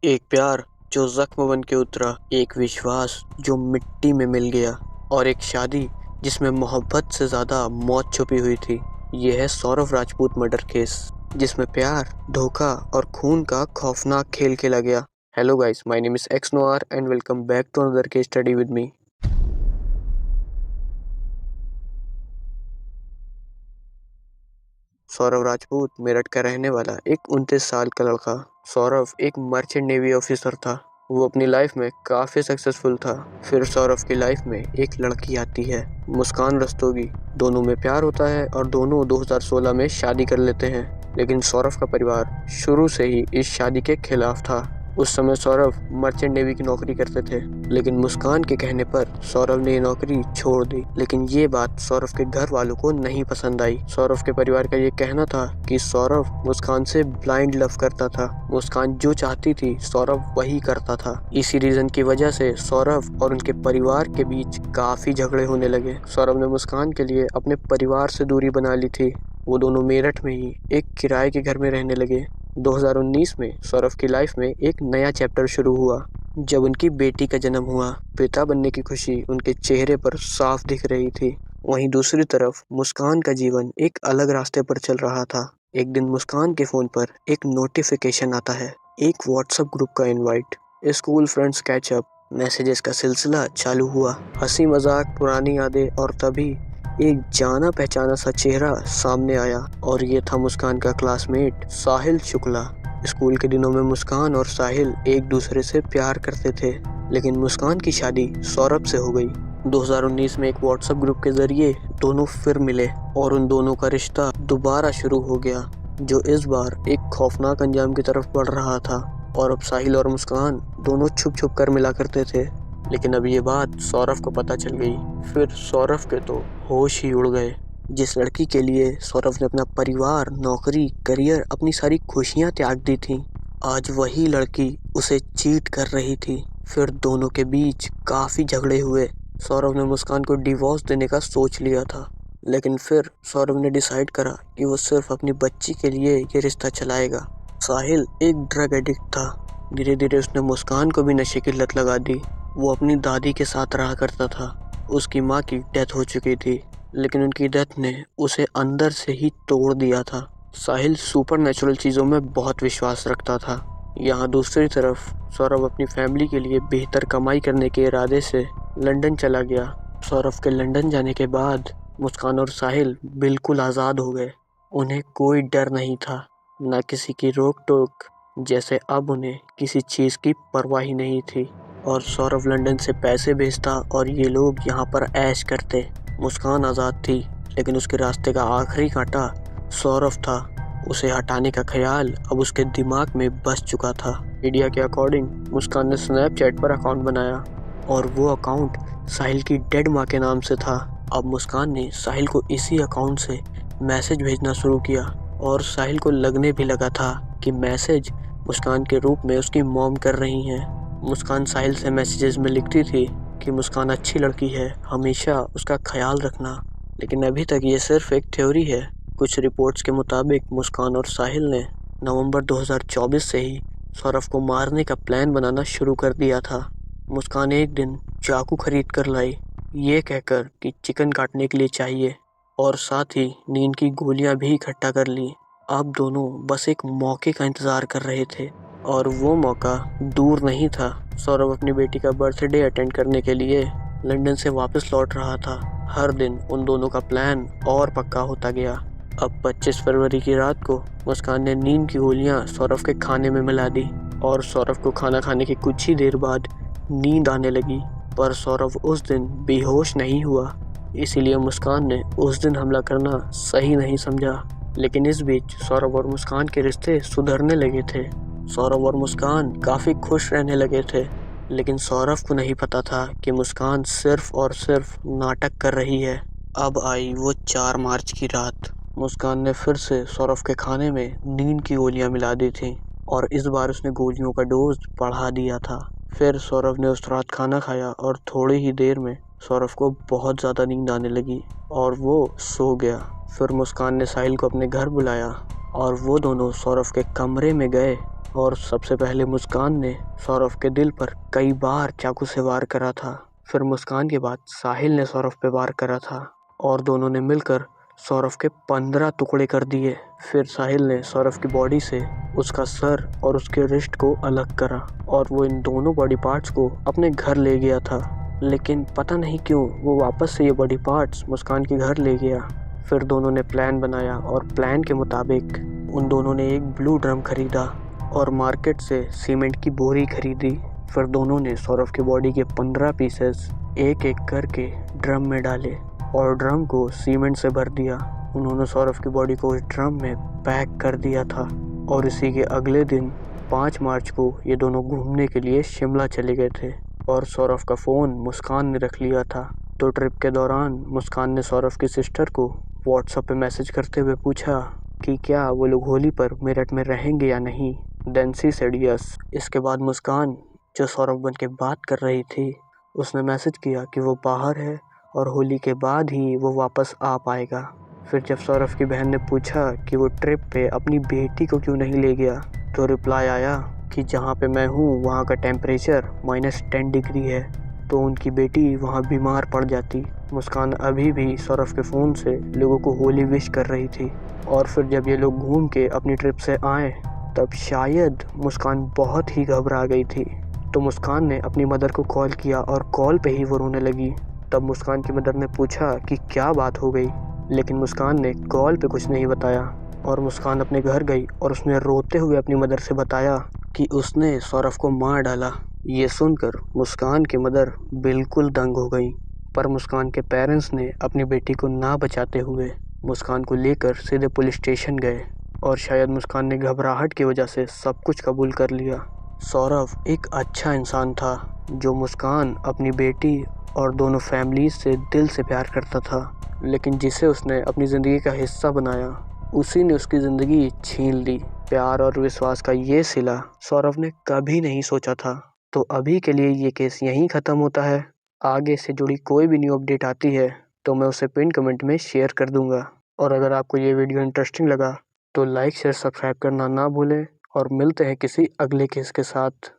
एक प्यार जो जख्म बन के उतरा, एक विश्वास जो मिट्टी में मिल गया और एक शादी जिसमें मोहब्बत से ज़्यादा मौत छुपी हुई थी। यह है सौरव राजपूत मर्डर केस, जिसमें प्यार, धोखा और खून का खौफनाक खेल खेला गया। Hello guys, my name is XNOR and welcome back to another case study with me. Saurav Rajput Meerut का रहने वाला एक 29 साल का लड़का। सौरव एक मर्चेंट नेवी ऑफिसर था। वो अपनी लाइफ में काफ़ी सक्सेसफुल था। फिर सौरव की लाइफ में एक लड़की आती है, मुस्कान रस्तोगी। दोनों में प्यार होता है और दोनों 2016 में शादी कर लेते हैं। लेकिन सौरव का परिवार शुरू से ही इस शादी के खिलाफ था। उस समय सौरव मर्चेंट नेवी की नौकरी करते थे, लेकिन मुस्कान के कहने पर सौरव ने ये नौकरी छोड़ दी। लेकिन ये बात सौरव के घर वालों को नहीं पसंद आई। सौरव के परिवार का ये कहना था कि सौरव मुस्कान से ब्लाइंड लव करता था। मुस्कान जो चाहती थी सौरव वही करता था। इसी रीजन की वजह से सौरव और उनके परिवार के बीच काफी झगड़े होने लगे। सौरव ने मुस्कान के लिए अपने परिवार से दूरी बना ली थी। वो दोनों मेरठ में ही एक किराए के घर में रहने लगे। 2019 में सौरव की लाइफ में एक नया चैप्टर शुरू हुआ, जब उनकी बेटी का जन्म हुआ। पिता बनने की खुशी उनके चेहरे पर साफ दिख रही थी। वहीं दूसरी तरफ मुस्कान का जीवन एक अलग रास्ते पर चल रहा था। एक दिन मुस्कान के फोन पर एक नोटिफिकेशन आता है, एक व्हाट्सएप ग्रुप का invite. School friends catch up, messages का सिलसिला चालू हुआ। हंसी मजाक, पुरानी यादें, और तभी एक जाना पहचाना सा चेहरा सामने आया, और ये था मुस्कान का क्लासमेट साहिल शुक्ला। स्कूल के दिनों में मुस्कान और साहिल एक दूसरे से प्यार करते थे, लेकिन मुस्कान की शादी सौरभ से हो गई। 2019 में एक व्हाट्सएप ग्रुप के जरिए दोनों फिर मिले और उन दोनों का रिश्ता दोबारा शुरू हो गया, जो इस बार एक खौफनाक अंजाम की तरफ बढ़ रहा था। और अब साहिल और मुस्कान दोनों छुप छुप कर मिला करते थे, लेकिन अब ये बात सौरभ को पता चल गई। फिर सौरभ के तो होश ही उड़ गए। जिस लड़की के लिए सौरभ ने अपना परिवार, नौकरी, करियर, अपनी सारी खुशियां त्याग दी थी, आज वही लड़की उसे चीट कर रही थी। फिर दोनों के बीच काफी झगड़े हुए। सौरभ ने मुस्कान को डिवोर्स देने का सोच लिया था, लेकिन फिर सौरभ ने डिसाइड करा कि वो सिर्फ अपनी बच्ची के लिए ये रिश्ता चलाएगा। साहिल एक ड्रग एडिक्ट था। धीरे धीरे उसने मुस्कान को भी नशे की लत लगा दी। वो अपनी दादी के साथ रहा करता था। उसकी माँ की डेथ हो चुकी थी, लेकिन उनकी डेथ ने उसे अंदर से ही तोड़ दिया था। साहिल सुपरनैचुरल चीज़ों में बहुत विश्वास रखता था। यहाँ दूसरी तरफ सौरभ अपनी फैमिली के लिए बेहतर कमाई करने के इरादे से लंदन चला गया। सौरभ के लंदन जाने के बाद मुस्कान और साहिल बिल्कुल आज़ाद हो गए। उन्हें कोई डर नहीं था, न किसी की रोक टोक, जैसे अब उन्हें किसी चीज़ की परवाह ही नहीं थी। और सौरभ लंदन से पैसे भेजता और ये लोग यहाँ पर ऐश करते। मुस्कान आज़ाद थी, लेकिन उसके रास्ते का आखिरी कांटा सौरभ था। उसे हटाने का ख्याल अब उसके दिमाग में बस चुका था। मीडिया के अकॉर्डिंग मुस्कान ने स्नैपचैट पर अकाउंट बनाया, और वो अकाउंट साहिल की डेड माँ के नाम से था। अब मुस्कान ने साहिल को इसी अकाउंट से मैसेज भेजना शुरू किया, और साहिल को लगने भी लगा था कि मैसेज मुस्कान के रूप में उसकी मॉम कर रही हैं। मुस्कान साहिल से मैसेजेस में लिखती थी कि मुस्कान अच्छी लड़की है, हमेशा उसका ख्याल रखना। लेकिन अभी तक ये सिर्फ एक थ्योरी है। कुछ रिपोर्ट्स के मुताबिक मुस्कान और साहिल ने नवंबर 2024 से ही सौरभ को मारने का प्लान बनाना शुरू कर दिया था। मुस्कान एक दिन चाकू खरीद कर लाई, ये कहकर कि चिकन काटने के लिए चाहिए, और साथ ही नींद की गोलियां भी इकट्ठा कर ली। अब दोनों बस एक मौके का इंतज़ार कर रहे थे, और वो मौका दूर नहीं था। सौरभ अपनी बेटी का बर्थडे अटेंड करने के लिए लंदन से वापस लौट रहा था। हर दिन उन दोनों का प्लान और पक्का होता गया। अब 25 फरवरी की रात को मुस्कान ने नींद की गोलियां सौरभ के खाने में मिला दी, और सौरभ को खाना खाने के कुछ ही देर बाद नींद आने लगी। पर सौरभ उस दिन बेहोश नहीं हुआ, इसीलिए मुस्कान ने उस दिन हमला करना सही नहीं समझा। लेकिन इस बीच सौरभ और मुस्कान के रिश्ते सुधरने लगे थे। सौरभ और मुस्कान काफ़ी खुश रहने लगे थे, लेकिन सौरभ को नहीं पता था कि मुस्कान सिर्फ और सिर्फ नाटक कर रही है। अब आई वो 4 मार्च की रात। मुस्कान ने फिर से सौरभ के खाने में नींद की गोलियां मिला दी थी, और इस बार उसने गोलियों का डोज बढ़ा दिया था। फिर सौरभ ने उस रात खाना खाया, और थोड़ी ही देर में सौरभ को बहुत ज़्यादा नींद आने लगी और वो सो गया। फिर मुस्कान ने साहिल को अपने घर बुलाया, और वो दोनों सौरभ के कमरे में गए और सबसे पहले मुस्कान ने सौरभ के दिल पर कई बार चाकू से वार करा था। फिर मुस्कान के बाद साहिल ने सौरभ पे वार करा था और दोनों ने मिलकर सौरभ के 15 टुकड़े कर दिए। फिर साहिल ने सौरभ की बॉडी से उसका सर और उसके रिस्ट को अलग करा और वो इन दोनों बॉडी पार्ट्स को अपने घर ले गया था। लेकिन पता नहीं क्यों वो वापस से ये बॉडी पार्ट्स मुस्कान के घर ले गया। फिर दोनों ने प्लान बनाया और प्लान के मुताबिक उन दोनों ने एक ब्लू ड्रम खरीदा और मार्केट से सीमेंट की बोरी खरीदी। फिर दोनों ने सौरभ की बॉडी के 15 पीसेस एक एक करके ड्रम में डाले और ड्रम को सीमेंट से भर दिया। उन्होंने सौरभ की बॉडी को उस ड्रम में पैक कर दिया था और इसी के अगले दिन 5 मार्च को ये दोनों घूमने के लिए शिमला चले गए थे और सौरभ का फ़ोन मुस्कान ने रख लिया था। तो ट्रिप के दौरान मुस्कान ने सौरभ की सिस्टर को व्हाट्सएप पे मैसेज करते हुए पूछा कि क्या वो लोग होली पर मेरठ में रहेंगे या नहीं। Then she said yes. इसके बाद मुस्कान, जो सौरभ बन के बात कर रही थी, उसने मैसेज किया कि वो बाहर है और होली के बाद ही वो वापस आ पाएगा। फिर जब सौरभ की बहन ने पूछा कि वो ट्रिप पे अपनी बेटी को क्यों नहीं ले गया, तो रिप्लाई आया कि जहाँ पे मैं हूँ वहाँ का टेम्परेचर -10 डिग्री है, तो उनकी बेटी वहाँ बीमार पड़ जाती। मुस्कान अभी भी सौरभ के फ़ोन से लोगों को होली विश कर रही थी। और फिर जब ये लोग घूम के अपनी ट्रिप से आए तब शायद मुस्कान बहुत ही घबरा गई थी। तो मुस्कान ने अपनी मदर को कॉल किया और कॉल पे ही वो रोने लगी। तब मुस्कान की मदर ने पूछा कि क्या बात हो गई, लेकिन मुस्कान ने कॉल पे कुछ नहीं बताया और मुस्कान अपने घर गई और उसने रोते हुए अपनी मदर से बताया कि उसने सौरभ को मार डाला। ये सुनकर मुस्कान की मदर बिल्कुल दंग हो गई, पर मुस्कान के पेरेंट्स ने अपनी बेटी को ना बचाते हुए मुस्कान को लेकर सीधे पुलिस स्टेशन गए और शायद मुस्कान ने घबराहट की वजह से सब कुछ कबूल कर लिया। सौरभ एक अच्छा इंसान था जो मुस्कान, अपनी बेटी और दोनों फैमिलीज से दिल से प्यार करता था, लेकिन जिसे उसने अपनी ज़िंदगी का हिस्सा बनाया उसी ने उसकी ज़िंदगी छीन ली। प्यार और विश्वास का ये सिला सौरभ ने कभी नहीं सोचा था। तो अभी के लिए ये केस यहीं ख़त्म होता है। आगे से जुड़ी कोई भी न्यू अपडेट आती है तो मैं उसे पिन कमेंट में शेयर कर दूंगा। और अगर आपको ये वीडियो इंटरेस्टिंग लगा तो लाइक शेयर सब्सक्राइब करना ना भूलें और मिलते हैं किसी अगले केस के साथ।